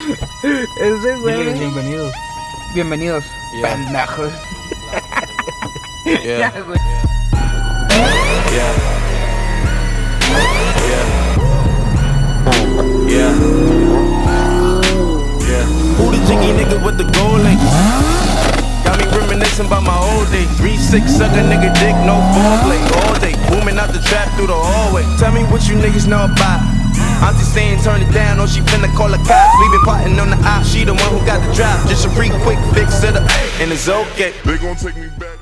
Ese güey. Bienvenidos. Bienvenidos, Yeah. pendejos. Yeah. Ya, güey. Yeah. Yeah. Yeah. Yeah. Who the jiggy nigga with the gold link? Got me reminiscing about my old days. 3-6 suck a nigga dick, no foreplay all day. Booming out the trap through the hallway. Tell me what you niggas know about. Auntie saying turn it down, or she finna call the cops. We been plotting on the op, she the one who got the drop. Just a free quick fix to the, and it's okay. They gon' take me back.